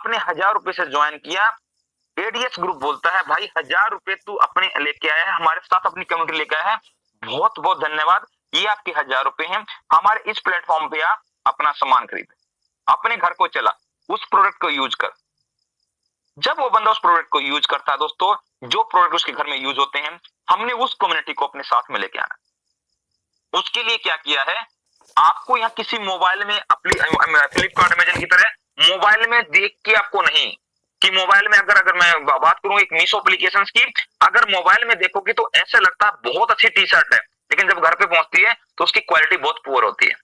आपने 1000 रुपए से ज्वाइन किया, एडीएस ग्रुप बोलता है भाई 1000 रुपए तू अपने लेके आया है, हमारे साथ अपनी कम्युनिटी लेके आया है, बहुत बहुत धन्यवाद, ये आपके 1000 रुपए हैं, हमारे इस प्लेटफॉर्म पे आ अपना सामान खरीद, अपने घर को चला, उस प्रोडक्ट को यूज कर। जब वो बंदा उस प्रोडक्ट को यूज करता है दोस्तों, जो प्रोडक्ट उसके घर में यूज होते हैं, हमने उस कम्युनिटी को अपने साथ में लेके आना। उसके लिए क्या किया है, आपको यहाँ किसी मोबाइल में फ्लिपकार्ट अमेजन की तरह मोबाइल में देख के आपको नहीं, कि मोबाइल में अगर मैं बात करूं एक मीशो एप्लीकेशंस की, अगर मोबाइल में देखोगे तो ऐसा लगता है बहुत अच्छी टी शर्ट है, लेकिन जब घर पे पहुंचती है तो उसकी क्वालिटी बहुत पुअर होती है।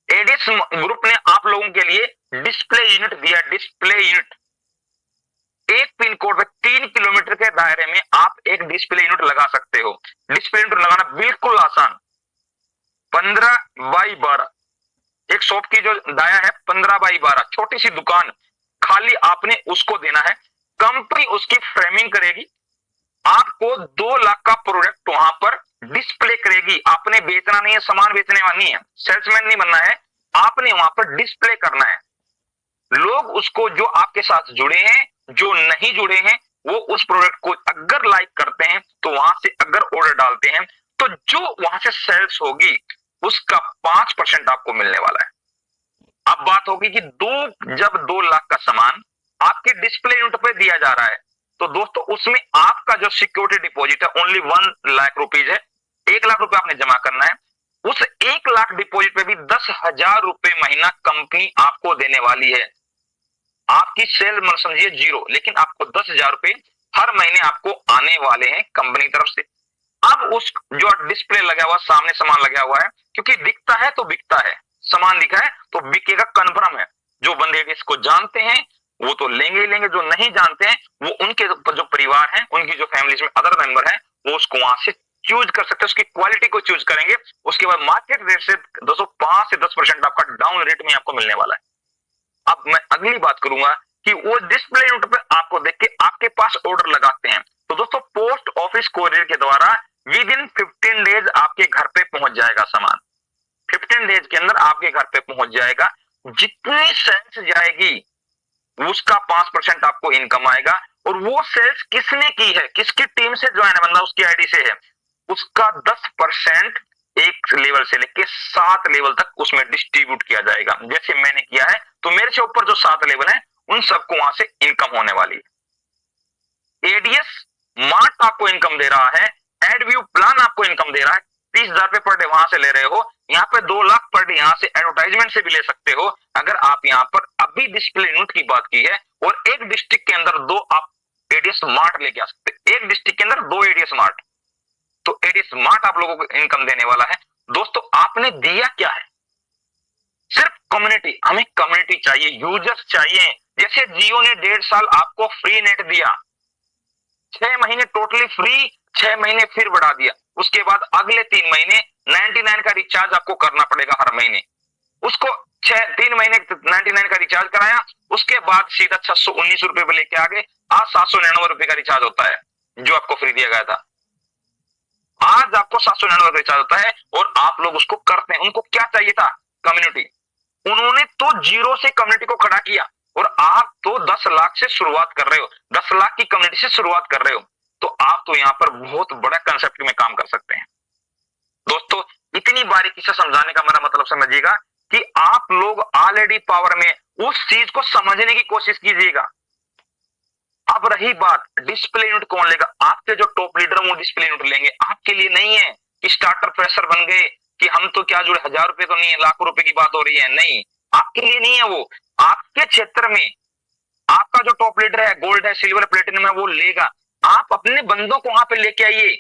एडिस ग्रुप ने आप लोगों के लिए डिस्प्ले यूनिट दिया, डिस्प्ले यूनिट। एक पिन कोड में 3 किलोमीटर के दायरे में आप एक डिस्प्ले यूनिट लगा सकते हो। डिस्प्ले यूनिट लगाना बिल्कुल आसान, 15x12, एक शॉप की जो दाया है 15x12, छोटी सी दुकान, खाली आपने उसको देना है, कंपनी उसकी फ्रेमिंग करेगी, आपको 2 लाख का प्रोडक्ट वहां पर डिस्प्ले करेगी। आपने बेचना नहीं है, सामान बेचने वाला नहीं है, सेल्समैन नहीं बनना है, आपने वहां पर डिस्प्ले करना है। लोग उसको, जो आपके साथ जुड़े हैं, जो नहीं जुड़े हैं, वो उस प्रोडक्ट को अगर लाइक करते हैं तो वहां से अगर ऑर्डर डालते हैं तो जो वहां से सेल्स होगी उसका 5% आपको मिलने वाला है। अब बात होगी कि जब 2 लाख का सामान आपके डिस्प्ले यूनिट पे दिया जा रहा है तो दोस्तों उसमें आपका जो सिक्योरिटी डिपॉजिट है ओनली 1 लाख रुपीज है, 1 लाख रुपए आपने जमा करना है। उस 1 लाख डिपॉजिट पे भी 10,000 रुपए महीना कंपनी आपको देने वाली है। आपकी सेल समझिए 0, लेकिन आपको 10,000 रुपए हर महीने आपको आने वाले हैं कंपनी तरफ से। अब उस जो डिस्प्ले लगा हुआ, सामने सामान लगा हुआ है, क्योंकि दिखता है तो बिकता है, सामान दिखा है तो बिकेगा, कन्फर्म है। जो बंदे इसको जानते हैं वो तो लेंगे ही लेंगे, जो नहीं जानते हैं वो उनके जो परिवार हैं, उनकी जो फैमिलीज में अदर मेंबर हैं, वो उसको वहां से चूज कर सकते हैं, उसकी क्वालिटी को चूज करेंगे। उसके बाद मार्केट रेट से 205 से 10% आपका डाउन रेट में आपको मिलने वाला है। अब मैं अगली बात करूंगा कि वो डिस्प्ले यूनिट पे आपको देख के आपके पास ऑर्डर लगाते हैं, तो दोस्तों पोस्ट ऑफिस कोरियर के द्वारा विद इन 15 डेज आपके घर पे पहुंच जाएगा सामान। 15 डेज के अंदर आपके घर पे पहुंच जाएगा। जितनी सेल्स जाएगी उसका 5% आपको इनकम आएगा, और वो सेल्स किसने की है, किसकी टीम से ज्वाइन है बंदा, उसकी आईडी से है, उसका 10% एक लेवल से लेके 7 लेवल तक उसमें डिस्ट्रीब्यूट किया जाएगा। जैसे मैंने किया है तो मेरे से ऊपर जो 7 लेवल है उन सबको वहां से इनकम होने वाली है। एडीएस मार्ट आपको इनकम दे रहा है, एडव्यू प्लान आपको इनकम दे रहा है, 30,000 रुपए पर डे वहां से ले रहे हो, यहाँ पे 2 लाख पर डे यहाँ से एडवर्टाइजमेंट से भी ले सकते हो। अगर आप यहाँ पर अभी डिस्प्ले यूनिट की बात की है, और एक डिस्ट्रिक्ट के अंदर 2 आप एडीएस मार्ट लेके आ सकते हैं, एक डिस्ट्रिक्ट के अंदर 2 एडीएस मार्ट, तो एडीएस मार्ट आप लोगों को इनकम देने वाला है। दोस्तों आपने दिया क्या है, सिर्फ कम्युनिटी, हमें कम्युनिटी चाहिए, यूजर्स चाहिए। जैसे जियो ने 1.5 साल आपको फ्री नेट दिया, 6 महीने टोटली फ्री, 6 महीने फिर बढ़ा दिया, उसके बाद अगले 3 महीने 99 का रिचार्ज आपको करना पड़ेगा हर महीने। उसको 3 महीने 99 का रिचार्ज कराया, उसके बाद सीधा 619 रुपए पे लेके आ गए। आज 799 रुपए का रिचार्ज होता है जो आपको फ्री दिया गया था, आज आपको 799 का रिचार्ज होता है, और आप लोग उसको करते हैं। उनको क्या चाहिए था, कम्युनिटी, उन्होंने तो जीरो से कम्युनिटी को खड़ा किया, और आप तो 10 लाख से शुरुआत कर रहे हो, 10 लाख की कम्युनिटी से शुरुआत कर रहे हो, तो आप तो यहाँ पर बहुत बड़ा कंसेप्ट में काम कर सकते हैं। दोस्तों इतनी बारीकी से समझाने का मेरा मतलब समझिएगा कि आप लोग ऑलरेडी पावर में, उस चीज को समझने की कोशिश कीजिएगा। अब रही बात डिस्प्ले यूनिट कौन लेगा, आपके जो टॉप लीडर वो डिस्प्ले यूनिट लेंगे, आपके लिए नहीं है कि स्टार्टर प्रेशर बन गए कि हम तो क्या जुड़े, 1000 रुपए तो नहीं है, लाखों रुपए की बात हो रही है, नहीं, आपके लिए नहीं है वो। आपके क्षेत्र में आपका जो टॉप लीडर है, गोल्ड है, सिल्वर, प्लेटिनम है, वो लेगा। आप अपने बंदों को वहां पे लेके आइए,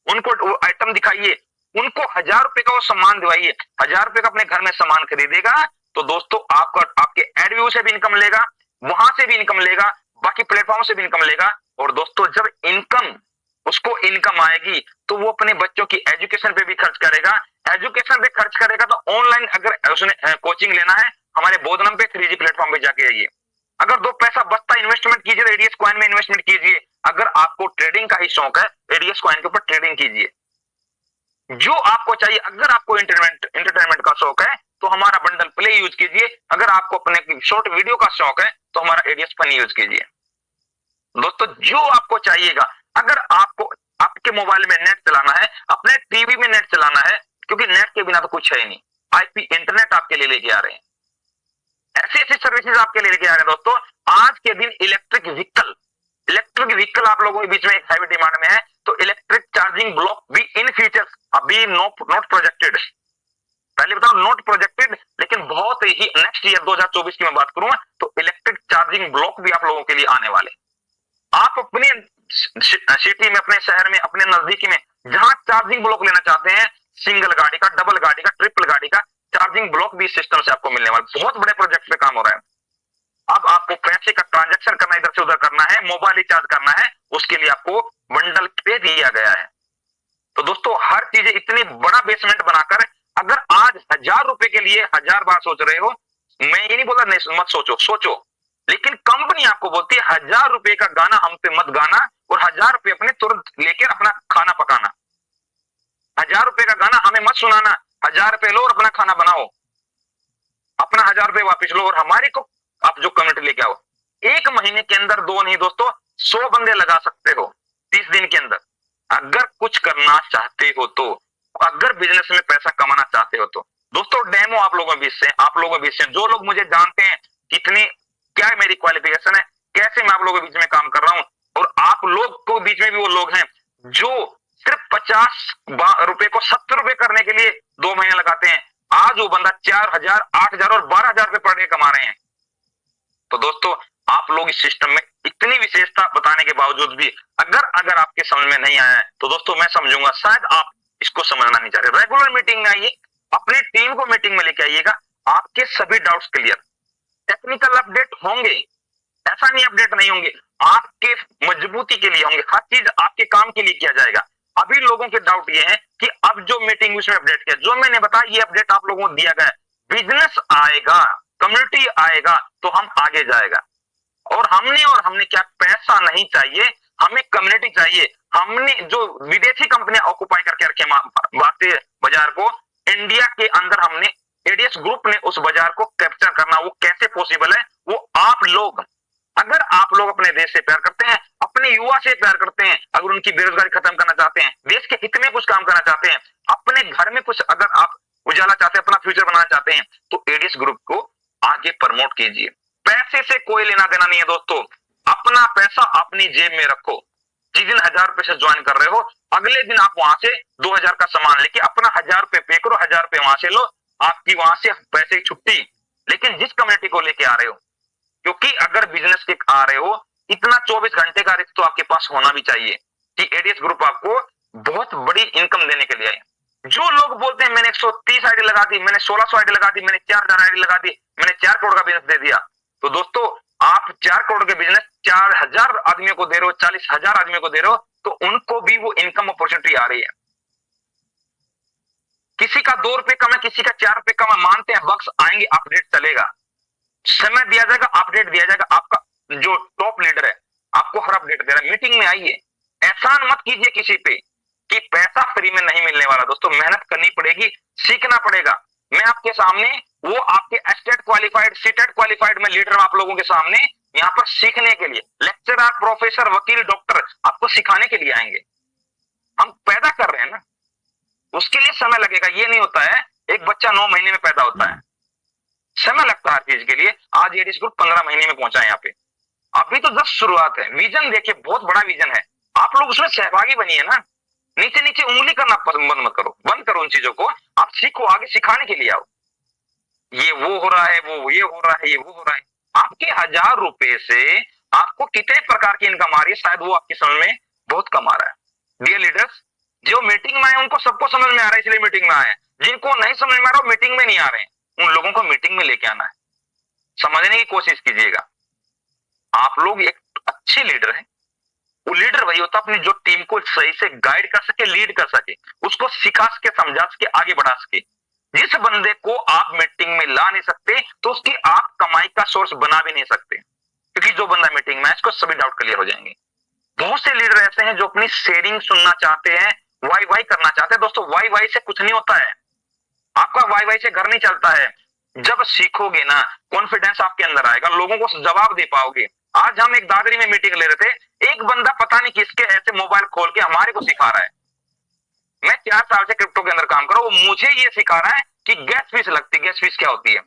उनको वो आइटम दिखाइए, उनको 1000 रुपए का वो सामान दिवाइए, 1000 रुपए का अपने घर में सामान खरीदेगा तो दोस्तों आपका, आपके एड व्यू से भी इनकम लेगा, वहां से भी इनकम लेगा, बाकी प्लेटफॉर्म से भी इनकम लेगा। और दोस्तों जब इनकम, उसको इनकम आएगी तो वो अपने बच्चों की एजुकेशन पे भी खर्च करेगा। एजुकेशन पे खर्च करेगा तो ऑनलाइन अगर उसने कोचिंग लेना है, हमारे बोधनम पे 3G प्लेटफॉर्म पे जाके आइए। अगर 2 पैसा बचता इन्वेस्टमेंट कीजिए तो एडीएस कॉइन में इन्वेस्टमेंट कीजिए। अगर आपको ट्रेडिंग का ही शौक है, एडीएस कॉइन के ऊपर ट्रेडिंग कीजिए। जो आपको चाहिए, अगर आपको एंटरटेनमेंट का शौक है तो हमारा बंडल प्ले यूज कीजिए, अगर आपको अपने शॉर्ट वीडियो का शौक है तो हमारा एडीएस फन यूज कीजिए। दोस्तों जो आपको चाहिएगा, अगर आपको आपके मोबाइल में नेट चलाना है, अपने टीवी में नेट चलाना है, क्योंकि नेट के बिना तो कुछ है ही नहीं, आईपी इंटरनेट आपके लिए लेके आ रहे हैं, ऐसी ऐसी सर्विसेज आपके लिए लेके आ रहे हैं। दोस्तों आज के दिन इलेक्ट्रिक व्हीकल आप लोगों के बीच में एक हैवी डिमांड में है, तो इलेक्ट्रिक चार्जिंग ब्लॉक भी इन फ्यूचर अभी नॉट प्रोजेक्टेड, पहले बताओ नॉट प्रोजेक्टेड, लेकिन बहुत ही नेक्स्ट ईयर 2024 की मैं बात करूं तो इलेक्ट्रिक चार्जिंग ब्लॉक भी आप लोगों के लिए आने वाले। आप अपने सिटी में, अपने शहर में, अपने नजदीकी में जहां चार्जिंग ब्लॉक लेना चाहते हैं, सिंगल गाड़ी का, डबल गाड़ी का, ट्रिपल गाड़ी का चार्जिंग ब्लॉक भी इस सिस्टम से आपको मिलने वाला। बहुत बड़े प्रोजेक्ट पे काम हो रहा है। अब आपको पैसे का ट्रांजैक्शन करना, इधर से उधर करना है, मोबाइल रिचार्ज करना है, उसके लिए आपको बंडल पे दिया गया है। तो दोस्तों हर चीजें इतनी बड़ा बेसमेंट बनाकर, अगर आज 1000 रुपए के लिए 1000 बार सोच रहे हो, मैं ये नहीं बोला नहीं मत सोचो, सोचो, लेकिन कंपनी आपको बोलती है 1000 रुपए का गाना हम पे मत गाना और 1000 रुपए अपने तुरंत लेकर अपना खाना पकाना। 1000 रुपए का गाना हमें मत सुनाना, 1000 रुपए लो और अपना खाना बनाओ, अपना 1000 रुपए वापिस लो और हमारी को आप जो कम्युनिटी लेके आओ। एक महीने के अंदर दो नहीं दोस्तों 100 बंदे लगा सकते हो 30 दिन के अंदर, अगर कुछ करना चाहते हो तो, अगर बिजनेस में पैसा कमाना चाहते हो तो। दोस्तों डेमो आप लोगों के बीच से, आप लोगों के बीच से जो लोग मुझे जानते हैं कितनी क्या मेरी क्वालिफिकेशन है, कैसे मैं आप लोगों के बीच में काम कर रहा हूं, और आप लोग को बीच में भी वो लोग हैं जो सिर्फ 50 रुपए को 70 रुपए करने के लिए 2 महीने लगाते हैं, आज वो बंदा 4000, 8000 और 12000 रुपए पर डे कमा रहे हैं। तो दोस्तों आप लोग इस सिस्टम में इतनी विशेषता बताने के बावजूद भी अगर आपके समझ में नहीं आया है तो दोस्तों मैं समझूंगा शायद आप इसको समझना नहीं चाह रहे। रेगुलर मीटिंग में आइए, अपनी टीम को मीटिंग में लेके आइएगा, आपके सभी डाउट्स क्लियर, टेक्निकल अपडेट होंगे, ऐसा नहीं अपडेट नहीं होंगे, आपके मजबूती के लिए होंगे, हर चीज आपके काम के लिए किया जाएगा। अभी लोगों के डाउट ये है कि अब जो मीटिंग उसमें अपडेट किया, जो मैंने बताया ये अपडेट आप लोगों को दिया गया, बिजनेस आएगा, कम्युनिटी आएगा तो हम आगे जाएगा। और हमने क्या, पैसा नहीं चाहिए, हमें कम्युनिटी चाहिए। हमने जो विदेशी कंपनियां ऑक्युपाई करके रखे भारतीय बाजार को, इंडिया के अंदर हमने एडीएस ग्रुप ने उस बाजार को कैप्चर करना, वो कैसे पॉसिबल है, वो आप लोग, अगर आप लोग अपने देश से प्यार करते हैं, अपने युवा से प्यार करते हैं, अगर उनकी बेरोजगारी खत्म करना चाहते हैं, देश के हित में कुछ काम करना चाहते हैं, अपने घर में कुछ अगर आप उजाला चाहते हैं, अपना फ्यूचर बनाना चाहते हैं, तो एडीएस ग्रुप को आगे प्रमोट कीजिए। पैसे से कोई लेना देना नहीं है दोस्तों, अपना पैसा अपनी जेब में रखो। जिस दिन 1000 रुपए से ज्वाइन कर रहे हो, अगले दिन आप वहां से 2000 का सामान लेके अपना 1000 रुपए पे करो, 1000 रुपए वहां से लो, आपकी वहां से पैसे की छुट्टी। लेकिन जिस कम्युनिटी को लेके आ रहे हो, क्योंकि अगर बिजनेस के आ रहे हो, इतना 24 घंटे का रिस्क तो आपके पास होना भी चाहिए कि एडीएस ग्रुप आपको बहुत बड़ी इनकम देने के लिए आए। जो लोग बोलते हैं मैंने 130 आईडी लगा दी, मैंने 1600 आईडी लगा दी, मैंने 4000 आईडी लगा दी, मैंने 4 करोड़ का बिजनेस दे दिया, तो दोस्तों आप 4 करोड़ के बिजनेस 4000 आदमियों को दे रहे हो, 40,000 आदमियों को दे रहे हो, तो उनको भी वो इनकम अपॉर्चुनिटी आ रही है। किसी का 2 रुपए कम है, किसी का 4 रुपए कम है, मानते हैं बक्स आएंगे, अपडेट चलेगा, समय दिया जाएगा, अपडेट दिया जाएगा। आपका जो टॉप लीडर है आपको हर अपडेट दे रहा है। मीटिंग में आइए, एहसान मत कीजिए किसी पे कि पैसा फ्री में नहीं मिलने वाला। दोस्तों मेहनत करनी पड़ेगी, सीखना पड़ेगा। मैं आपके सामने, वो आपके एस्टेट क्वालिफाइड, सीटेट क्वालिफाइड में लीडर आपको लोगों के सामने यहाँ पर सीखने के लिए, लेक्चरर, प्रोफेसर, वकील, डॉक्टर आपको सिखाने के लिए आएंगे। हम पैदा कर रहे हैं ना, उसके लिए समय लगेगा। ये नहीं होता है एक बच्चा 9 महीने में पैदा होता है, समय लगता है हर चीज के लिए। आज एडीएस ग्रुप 15 महीने में पहुंचा है यहाँ पे, अभी तो जस्ट शुरुआत है। विजन देखिए, बहुत बड़ा विजन है, आप लोग उसमें सहभागी बनिए ना। नीचे नीचे उंगली करना बंद मत करो, बंद करो उन चीजों को, आप सीखो, आगे सिखाने के लिए आओ। ये वो हो रहा है, वो ये हो रहा है, ये वो हो रहा है। आपके 1000 रुपए से आपको कितने प्रकार की इनकम आ रही है, शायद वो आपकी समझ में बहुत कम आ रहा है। डियर लीडर्स, जो मीटिंग में आए उनको सबको समझ में आ रहा है, इसलिए मीटिंग में आए। जिनको नहीं समझ में आ रहा, मीटिंग में नहीं आ रहे हैं, उन लोगों को मीटिंग में लेके आना है, समझने की कोशिश कीजिएगा। आप लोग एक अच्छे लीडर हैं। वो लीडर वही होता है अपनी जो टीम को सही से गाइड कर सके, लीड कर सके, उसको सिखा सके, समझा सके, आगे बढ़ा सके। जिस बंदे को आप मीटिंग में ला नहीं सकते, तो उसकी आप कमाई का सोर्स बना भी नहीं सकते, क्योंकि जो बंदा मीटिंग में है, इसको सभी डाउट क्लियर हो जाएंगे। बहुत से लीडर ऐसे हैं जो अपनी शेयरिंग सुनना चाहते हैं, वाई वाई करना चाहते हैं। दोस्तों वाई वाई से कुछ नहीं होता है, आपका वाई वाई से घर नहीं चलता है। जब सीखोगे ना, कॉन्फिडेंस आपके अंदर आएगा, लोगों को जवाब दे पाओगे। आज हम एक दादरी में मीटिंग ले रहे थे, एक बंदा पता नहीं किसके ऐसे मोबाइल खोल के हमारे को सिखा रहा है। मैं 4 साल से क्रिप्टो के अंदर काम कर रहा हूं, वो मुझे ये सिखा रहा है कि गैस फीस लगती है, गैस फीस क्या होती है।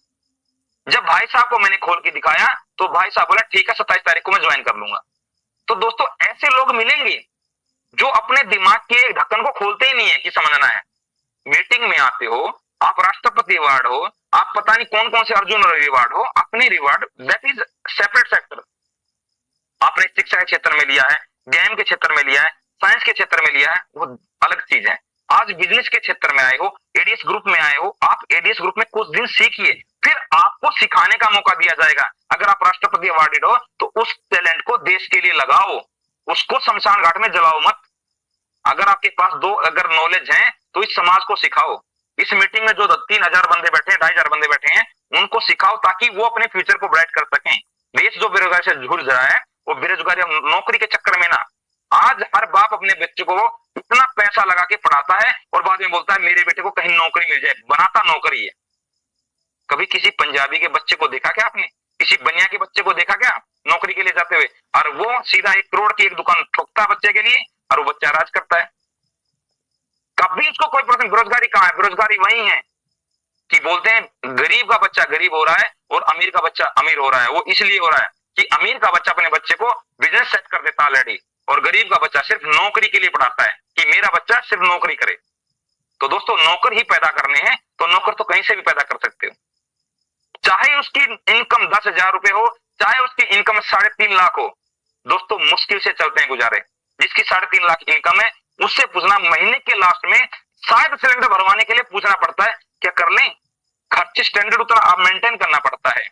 जब भाई साहब को मैंने खोल के दिखाया तो भाई साहब बोला ठीक है 27 तारीख को मैं ज्वाइन कर लूंगा। तो दोस्तों ऐसे लोग मिलेंगे जो अपने दिमाग के ढक्कन को खोलते ही नहीं है कि समझना है। मीटिंग में आते हो, आप राष्ट्रपति अवार्ड हो, आप पता नहीं कौन कौन से अर्जुन रिवार्ड हो, अपने reward that is separate sector. आपने शिक्षा के क्षेत्र में लिया है, गेम के क्षेत्र में लिया है, साइंस के क्षेत्र में लिया है, वो अलग चीज है। आज बिजनेस के क्षेत्र में आए हो, एडीएस ग्रुप में आए हो, आप एडीएस ग्रुप में कुछ दिन सीखिए, फिर आपको सिखाने का मौका दिया जाएगा। अगर आप राष्ट्रपति अवार्डेड हो तो उस टैलेंट को देश के लिए लगाओ, उसको शमशान घाट में जलाओ मत। अगर आपके पास दो अगर नॉलेज है तो इस समाज को सिखाओ। इस मीटिंग में जो 3000 बंदे बैठे हैं, 2500 बंदे बैठे हैं, उनको सिखाओ ताकि वो अपने फ्यूचर को ब्राइट कर सकें। देश जो बेरोजगारी से जूझ रहा है, वो बेरोजगारी नौकरी के चक्कर में ना। आज हर बाप अपने बच्चे को इतना पैसा लगा के पढ़ाता है और बाद में बोलता है मेरे बेटे को कहीं नौकरी मिल जाए, बनाता नौकरी है। कभी किसी पंजाबी के बच्चे को देखा क्या आपने? किसी बनिया के बच्चे को देखा क्या नौकरी के लिए जाते हुए? और वो सीधा 1 करोड़ की एक दुकान ठोकता है बच्चे के लिए और वो बच्चा राज करता है। कभी उसको कोई प्रश्न बेरोजगारी कहां है? बेरोजगारी वही है कि बोलते हैं गरीब का बच्चा गरीब हो रहा है और अमीर का बच्चा अमीर हो रहा है। वो इसलिए हो रहा है कि अमीर का बच्चा अपने बच्चे को बिजनेस सेट कर देता ऑलरेडी, और गरीब का बच्चा सिर्फ नौकरी के लिए पढ़ाता है कि मेरा बच्चा सिर्फ नौकरी करे। तो दोस्तों नौकर ही पैदा करने हैं तो नौकर तो कहीं से भी पैदा कर सकते हो, चाहे उसकी इनकम 10,000 रुपए हो, चाहे उसकी इनकम 3.5 लाख हो। दोस्तों मुश्किल से चलते हैं गुजारे। जिसकी 3.5 लाख इनकम है उससे पूछना महीने के लास्ट में शायद सिलेंडर भरवाने के लिए पूछना पड़ता है क्या कर लें, खर्च स्टैंडर्ड उतना आप मेंटेन करना पड़ता है।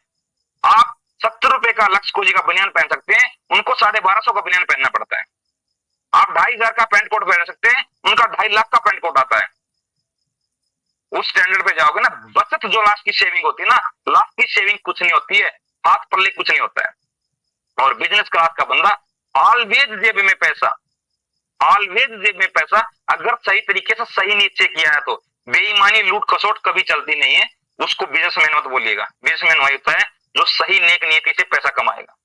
आप 70 रुपए का लक्ष्य कोजी का बनियान पहन सकते हैं, उनको 1250 का बनियान पहनना पड़ता है। आप 2,500 का पैंट कोट पहन सकते हैं, उनका 2.5 लाख का पैंट कोट आता है। उस स्टैंडर्ड पे जाओगे ना, बचत जो लास्ट की सेविंग होती है ना, लास्ट की सेविंग कुछ नहीं होती है, हाथ पल्ले कुछ नहीं होता है। और बिजनेस क्लास का बंदा ऑलवेज जेब में पैसा, ऑलवेज जेब में पैसा। अगर सही तरीके से सही नीचे किया है तो बेईमानी लूट खसोट कभी चलती नहीं है। उसको बिजनेसमैन मत बोलिएगा, बिजनेसमैन वही होता है जो सही नेक नियति से पैसा कमाएगा,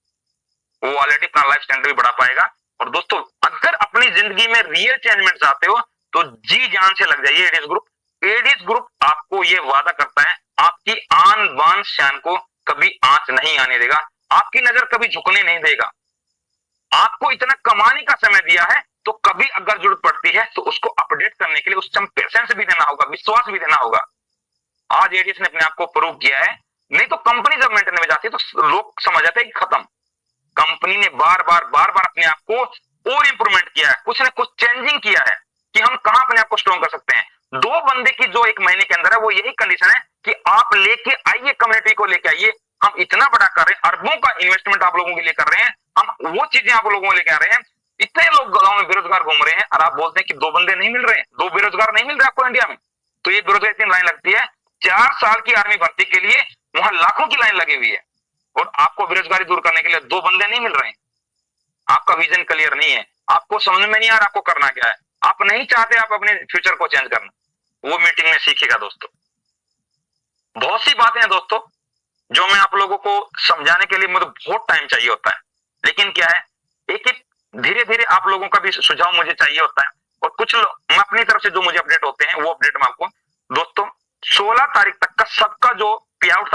वो ऑलरेडी अपना लाइफ स्टैंडर्ड भी बढ़ा पाएगा। और दोस्तों अगर अपनी जिंदगी में रियल चेंजमेंट चाहते हो तो जी जान से लग जाइए एडीएस ग्रुप। एडीएस ग्रुप आपको ये वादा करता है आपकी आन बान शान को कभी आंच नहीं आने देगा, आपकी नजर कभी झुकने नहीं देगा। आपको इतना कमाने का समय दिया है तो कभी अगर जरूरत पड़ती है तो उसको अपडेट करने के लिए उस पेशेंस भी देना होगा, विश्वास भी देना होगा। आज एडीएस ने अपने आप को प्रूव किया है। नहीं तो कंपनी जब मेंटेन में जाती है तो लोग समझ जाते हैं कि खत्म। कंपनी ने बार बार अपने आप को और इंप्रूवमेंट किया है, कुछ ना कुछ चेंजिंग किया है कि हम कहां अपने आप को स्ट्रॉन्ग कर सकते हैं। 2 बंदे की जो 1 महीने के अंदर है वो यही कंडीशन है कि आप लेके आइए, कम्युनिटी को लेके आइए। हम इतना बड़ा कर रहे हैं, अरबों का इन्वेस्टमेंट आप लोगों के लिए कर रहे हैं, हम वो चीजें आप लोगों को लेके आ रहे हैं। इतने लोग गांव में बेरोजगार घूम रहे हैं और आप बोलते हैं कि 2 बंदे नहीं मिल रहे हैं, 2 बेरोजगार नहीं मिल रहे आपको इंडिया में। तो ये बेरोजगारी इतनी लाइन लगती है, 4 साल की आर्मी भर्ती के लिए वहां लाखों की लाइन लगी हुई है और आपको बेरोजगारी दूर करने के लिए 2 बंदे नहीं मिल रहे हैं। आपका विजन क्लियर नहीं है, आपको समझ में नहीं आ रहा आपको करना क्या है, आप नहीं चाहते आप अपने फ्यूचर को चेंज करना। वो मीटिंग में सीखेगा दोस्तों। बहुत सी बातें हैं दोस्तों जो मैं आप लोगों को समझाने के लिए मुझे बहुत टाइम चाहिए होता है, लेकिन क्या है एक एक धीरे धीरे आप लोगों का भी सुझाव मुझे चाहिए होता है। और कुछ मैं अपनी तरफ से जो मुझे अपडेट होते हैं वो अपडेट मैं आपको दोस्तों 16 तारीख तक का सबका जो पे आउट